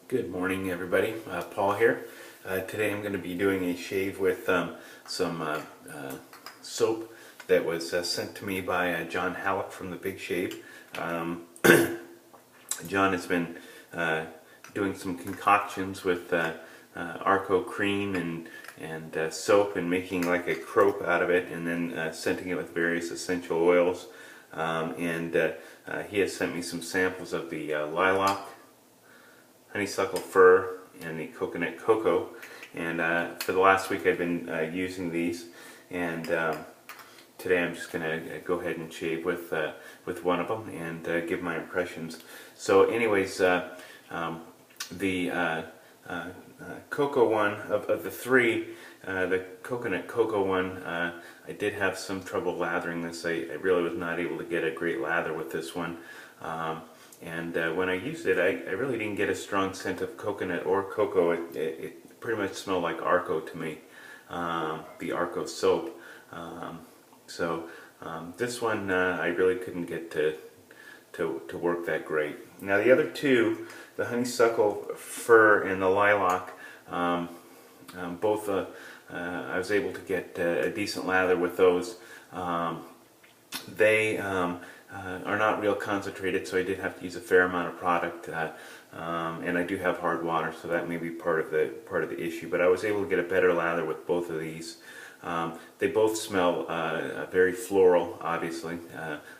Good morning, everybody. Paul here. Today I'm going to be doing a shave with some soap that was sent to me by John Hallett from the Big Shave. John has been doing some concoctions with Arco cream and soap and making like a crope out of it, and then scenting it with various essential oils. He has sent me some samples of the lilac, honeysuckle fir, and the coconut cocoa, and for the last week I've been using these, and today I'm just going to go ahead and shave with one of them and give my impressions. So anyways, the cocoa one of the three, the coconut cocoa one, I did have some trouble lathering this. I really was not able to get a great lather with this one. When I used it, I really didn't get a strong scent of coconut or cocoa. It pretty much smelled like Arco to me, the Arco soap. This one I really couldn't get to work that great. Now the other two, the honeysuckle fir and the lilac, both I was able to get a decent lather with those. They are not real concentrated, so I did have to use a fair amount of product, and I do have hard water, so that may be part of the issue. But I was able to get a better lather with both of these. They both smell very floral, obviously.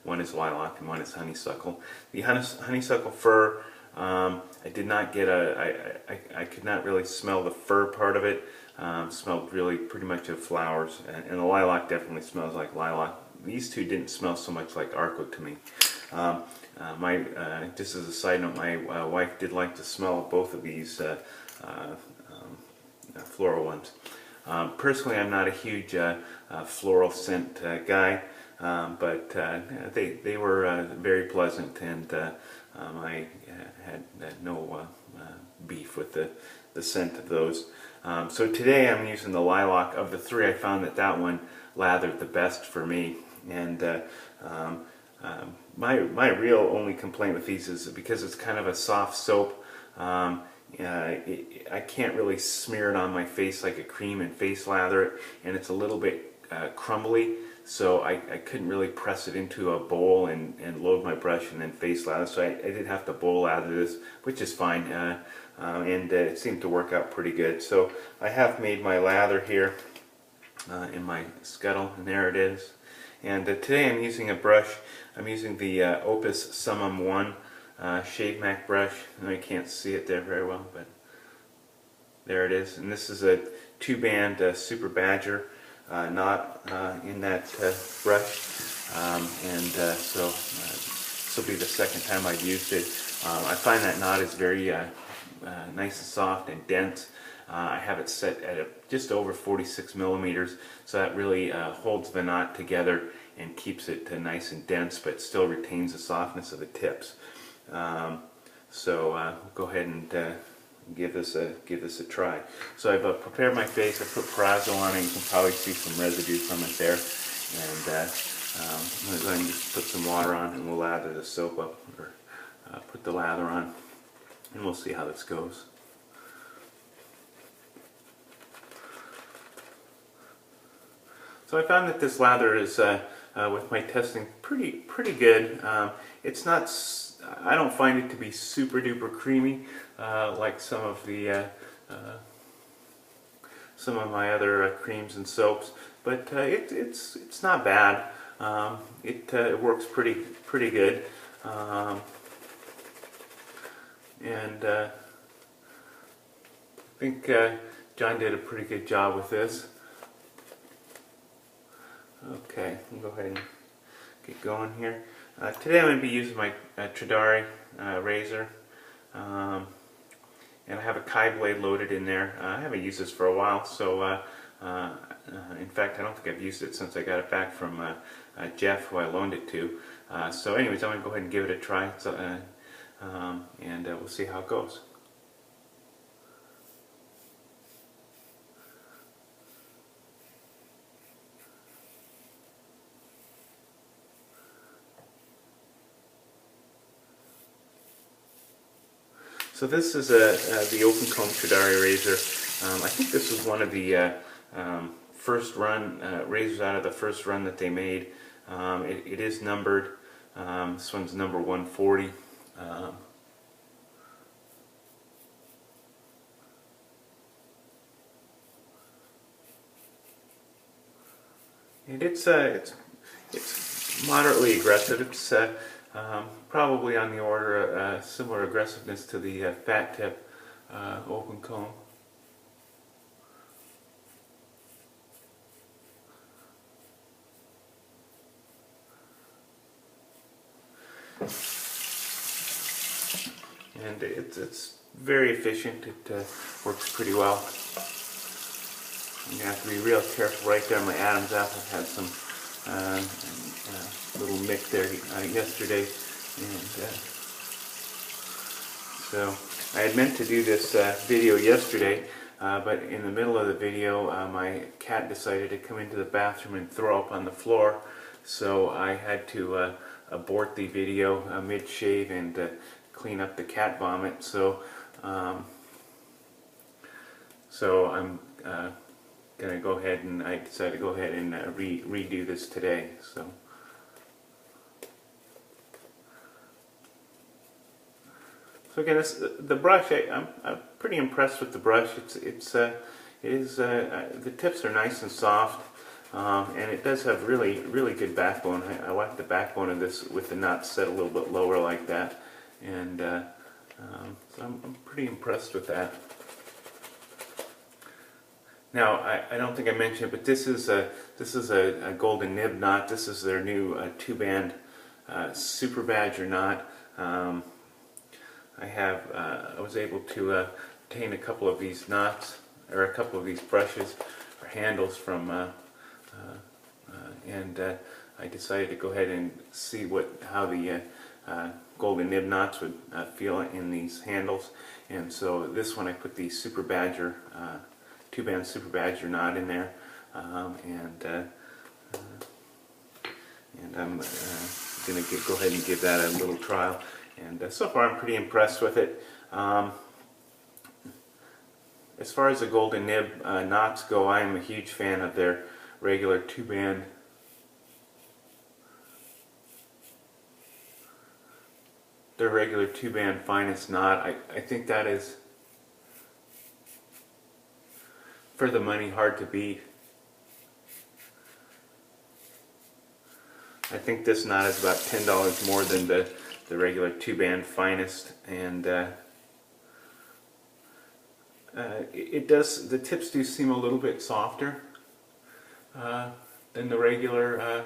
One is lilac and one is honeysuckle. The honeysuckle fir, I did not get I could not really smell the fir part of it. Smelled really pretty much of flowers, and the lilac definitely smells like lilac. These two didn't smell so much like Arco to me. Just as a side note, my wife did like the smell of both of these floral ones. Personally, I'm not a huge floral scent guy, but they were very pleasant, and I had no beef with the scent of those. So today I'm using the lilac. Of the three, I found that one lathered the best for me. And my real only complaint with these is because it's kind of a soft soap. I can't really smear it on my face like a cream and face lather it, and it's a little bit crumbly, so I couldn't really press it into a bowl and load my brush and then face lather. So I did have to bowl lather this, which is fine, and it seemed to work out pretty good. So I have made my lather here in my scuttle, and there it is. And today I'm using a brush. I'm using the Opus Summum 1 Shavemac brush. I know you can't see it there very well, but there it is. And this is a 2-band Super Badger knot in that brush. So this will be the second time I've used it. I find that knot is very nice and soft and dense. I have it set at just over 46 millimeters, so that really holds the knot together and keeps it nice and dense, but still retains the softness of the tips. We'll go ahead and give this a try. So I've prepared my face. I put Perazo on it. You can probably see some residue from it there. And I'm going to go ahead and just put some water on, and we'll lather the soap up, or put the lather on, and we'll see how this goes. So I found that this lather is, with my testing, pretty good. It's not, I don't find it to be super duper creamy like some of my other creams and soaps, but it's not bad. It works pretty good, I think John did a pretty good job with this. Okay, we'll go ahead and get going here. Today I'm going to be using my Tradere razor, and I have a Kai blade loaded in there. I haven't used this for a while, so in fact I don't think I've used it since I got it back from Jeff, who I loaned it to. So anyways, I'm going to go ahead and give it a try, and we'll see how it goes. So this is the open comb Tradere razor. I think this was one of the first run razors out of the first run that they made. It is numbered. This one's number 140. And it's moderately aggressive. It's probably on the order of similar aggressiveness to the fat tip open comb. And it's very efficient. It works pretty well. You have to be real careful. Right there, my Adam's apple had some little nick there yesterday, and so I had meant to do this video yesterday, but in the middle of the video, my cat decided to come into the bathroom and throw up on the floor, so I had to abort the video mid-shave and clean up the cat vomit. So I'm going to go ahead, and I decided to go ahead and redo this today. So again, the brush. I'm pretty impressed with the brush. The tips are nice and soft, and it does have really good backbone. I like the backbone of this with the knots set a little bit lower like that, and so I'm pretty impressed with that. Now, I don't think I mentioned, but this is a golden nib knot. This is their new 2-band Super Badger knot. I was able to obtain a couple of these knots, or a couple of these brushes or handles from, and I decided to go ahead and see how the golden nib knots would feel in these handles. And so this one, I put the Super Badger 2-band Super Badger knot in there, and I'm going to go ahead and give that a little trial. And so far I'm pretty impressed with it. As far as the golden nib knots go, I am a huge fan of their regular 2-band finest knot. I think that is, for the money, hard to beat. I think this knot is about $10 more than the regular 2-band finest, and the tips do seem a little bit softer than the regular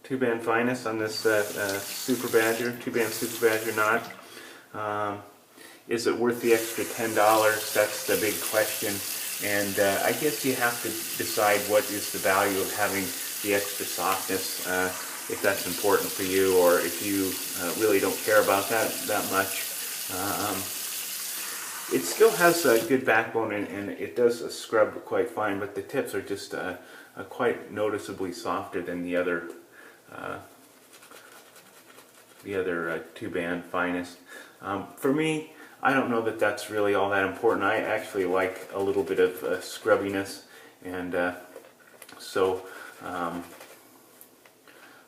2-band finest on this Super Badger 2-band Super Badger knot. Is it worth the extra $10? That's the big question, and I guess you have to decide what is the value of having the extra softness, if that's important for you, or if you really don't care about that much. It still has a good backbone, and it does scrub quite fine, but the tips are just quite noticeably softer than the other 2-band finest. For me, I don't know that that's really all that important. I actually like a little bit of scrubbiness, and so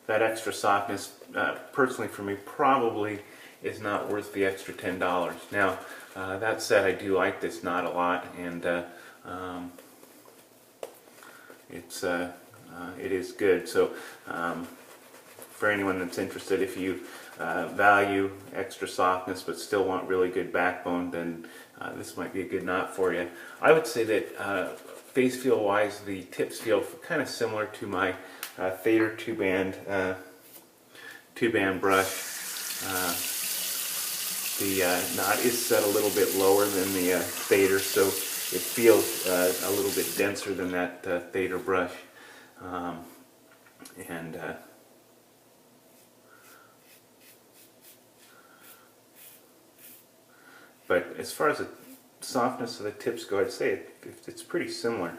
that extra softness, personally for me, probably is not worth the extra $10. Now, that said, I do like this knot a lot, and it is good. So for anyone that's interested, if you value extra softness but still want really good backbone, then this might be a good knot for you. I would say that face feel wise, the tips feel kind of similar to my Tradere 2-band brush. The knot is set a little bit lower than the Tradere, so it feels a little bit denser than that Tradere brush. But as far as the softness of the tips go, I'd say it's pretty similar.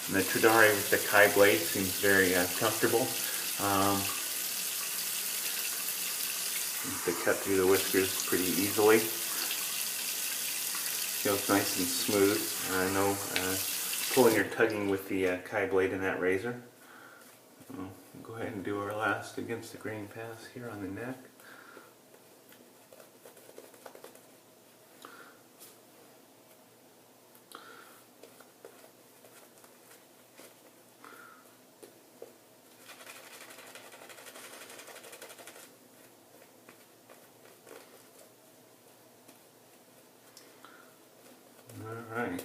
And the Tradere with the Kai blade seems very comfortable. They cut through the whiskers pretty easily. Feels nice and smooth. No pulling or tugging with the Kai blade in that razor. We'll go ahead and do our last against the grain pass here on the neck. Alright.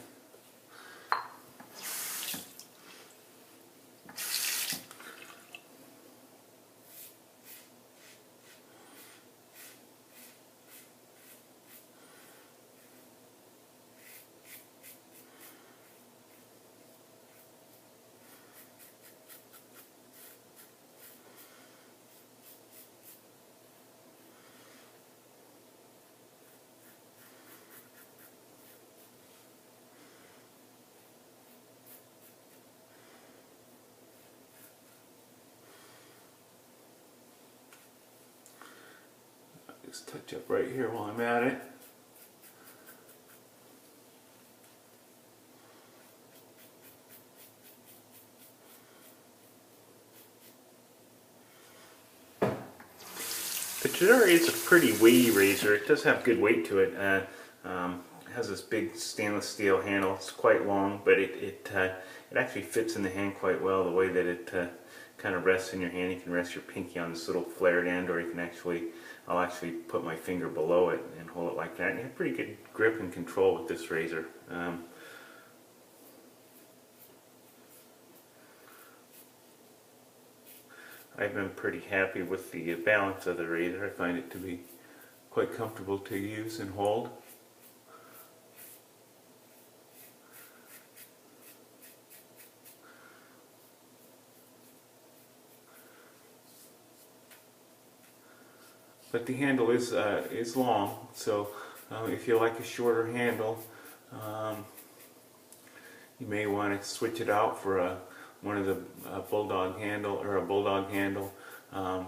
Just touch up right here while I'm at it. The Tradere is a pretty weighty razor. It does have good weight to it. It has this big stainless steel handle. It's quite long, but it actually fits in the hand quite well. The way that it kind of rests in your hand, you can rest your pinky on this little flared end, or you can I'll actually put my finger below it and hold it like that. And you have pretty good grip and control with this razor. I've been pretty happy with the balance of the razor. I find it to be quite comfortable to use and hold. But the handle is long, so if you like a shorter handle, you may want to switch it out for one of the bulldog handle or a bulldog handle. You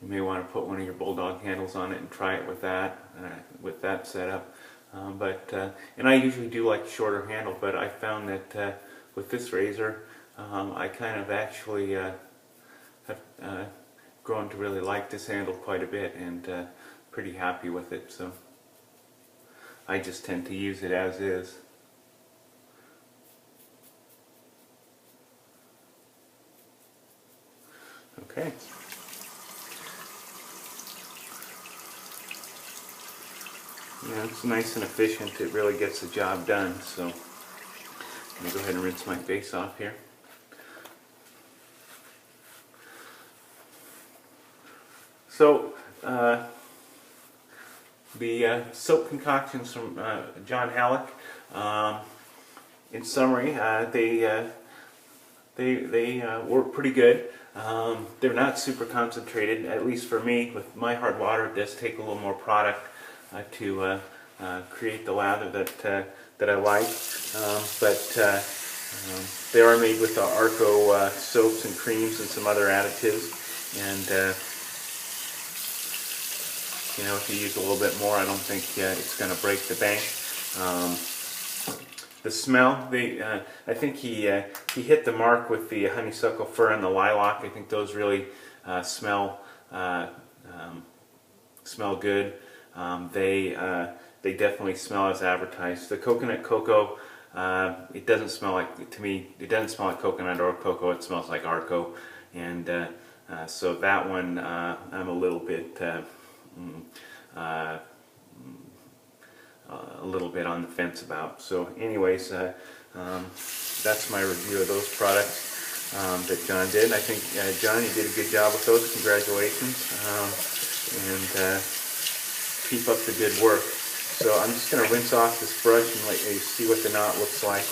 may want to put one of your bulldog handles on it and try it with that setup. And I usually do like a shorter handle, but I found that with this razor, I kind of actually have grown to really like this handle quite a bit, and pretty happy with it. So I just tend to use it as is. Okay. Yeah, it's nice and efficient. It really gets the job done. So I'm going to go ahead and rinse my face off here. So the soap concoctions from John Halleck, in summary, they work pretty good. They're not super concentrated, at least for me. With my hard water, it does take a little more product to create the lather that I like. They are made with Arco soaps and creams and some other additives, and you know, if you use a little bit more, I don't think it's going to break the bank. The smell, I think he hit the mark with the honeysuckle fir and the lilac. I think those really smell good. They definitely smell as advertised. The coconut cocoa, it doesn't smell like, to me, it doesn't smell like coconut or cocoa. It smells like Arco, and so that one I'm a little bit. A little bit on the fence about. So anyways, that's my review of those products that John did. I think John, you did a good job with those. Congratulations, and keep up the good work. So I'm just going to rinse off this brush and let you see what the knot looks like.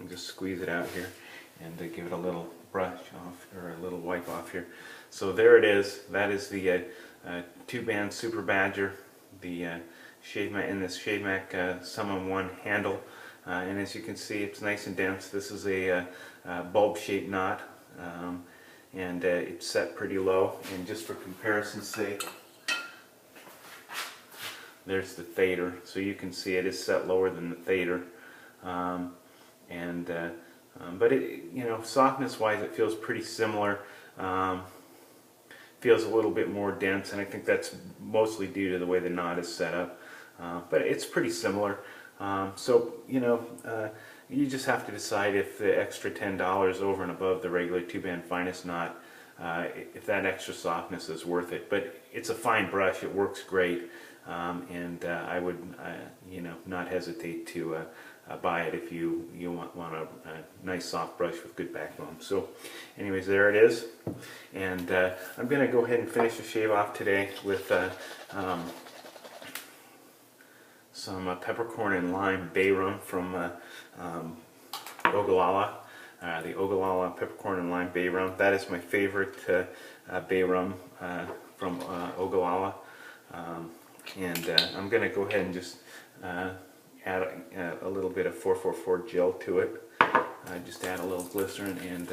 And just squeeze it out here and give it a little brush off, or a little wipe off here. So there it is. That is the two-band Super Badger, the Shavemac, in this Shavemac Summon 1 handle. and as you can see, it's nice and dense. This is a bulb-shaped knot, and it's set pretty low. And just for comparison's sake, there's the Tradere, so you can see it is set lower than the Tradere, but it, you know, softness-wise, it feels pretty similar. Feels a little bit more dense, and I think that's mostly due to the way the knot is set up. But it's pretty similar. So you know, you just have to decide if the extra $10 over and above the regular 2-band finest knot, if that extra softness is worth it. But it's a fine brush; it works great. And I would, you know, not hesitate to buy it if you want a nice soft brush with good backbone. So, anyways, there it is. And I'm going to go ahead and finish the shave off today with some peppercorn and lime bay rum from Ogallala. The Ogallala peppercorn and lime bay rum. That is my favorite bay rum from Ogallala. And I'm going to go ahead and just add a little bit of 444 gel to it. Just add a little glycerin and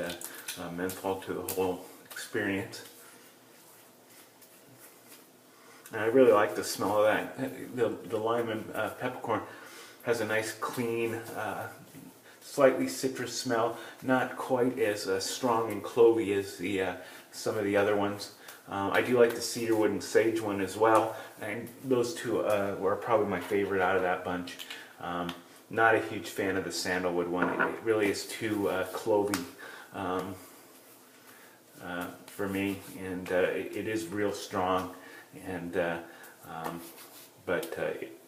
menthol to the whole experience. And I really like the smell of that. The lime and peppercorn has a nice clean, slightly citrus smell. Not quite as strong and clovey as some of the other ones. I do like the cedarwood and sage one as well, and those two were probably my favorite out of that bunch. Not a huge fan of the sandalwood one. It really is too clovey for me, and it is real strong. And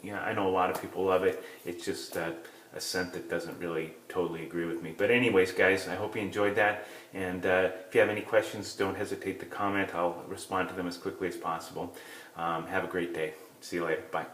yeah, I know a lot of people love it. It's just a scent that doesn't really totally agree with me. But anyways, guys, I hope you enjoyed that. And if you have any questions, don't hesitate to comment. I'll respond to them as quickly as possible. Have a great day. See you later. Bye.